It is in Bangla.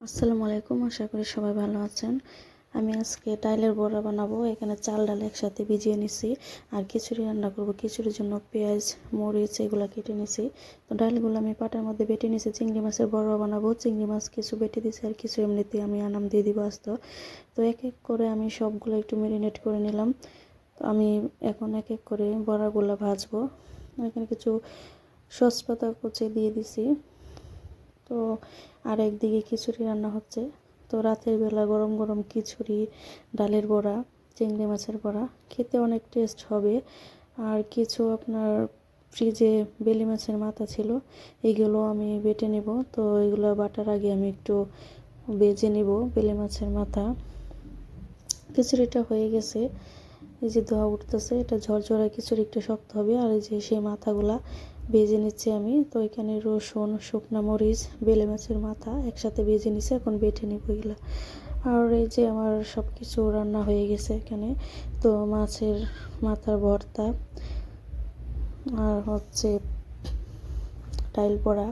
আসসালামু আলাইকুম, আশা করি সবাই ভালো আছেন। আমি আজকে ডালের বড়া বানাবো। এখানে চাল ডাল একসাথে ভিজিয়ে নিছি। আর খিচুড়ি রান্না করব। খিচুড়ির জন্য পেঁয়াজ মরিচ এগুলো কেটে নিছি। তো ডালগুলো আমি পাটার মধ্যে বেটে নিছি। চিংড়ি মাছের বড়া বানাবো। চিংড়ি মাছ কিছু বেটে দিছি আর কিছু এমনিতে আমি আনাম দিয়ে দিব আস্ত। তো এক এক করে আমি সবগুলো একটু ম্যারিনেট করে নিলাম। তো আমি এখন এক এক করে বড়াগুলো ভাজবো। এখানে কিছু সসপাতা কুচি দিয়ে দিছি। তো আর একদিকে খিচুড়ি রান্না হচ্ছে। তো রাতের বেলা গরম গরম খিচুড়ি, ডালের বড়া, চিংড়ি মাছের বড়া খেতে অনেক টেস্ট হবে। আর কিছু আপনার ফ্রিজে বেলে মাছের মাথা ছিল, এগুলো আমি বেটে নেব। তো এগুলো বাটার আগে আমি একটু ভেজে নেব বেলে মাছের মাথা। খিচুড়িটা হয়ে গেছে, এই যে ধোয়া উঠতেছে, এটা ঝরঝরা খিচুড়ি একটু শক্ত হবে। আর এই যে সেই মাথাগুলা ভেজে নিচ্ছি আমি। তো এখানে রসুন, শুকনো মরিচ, বেলে মাছের মাথা একসাথে ভেজে নিচ্ছি, এখন বেটে নিব এগুলো। আর এই যে আমার সব কিছু রান্না হয়ে গেছে এখানে। তো মাছের মাথার ভর্তা আর হচ্ছে ডাল বড়া,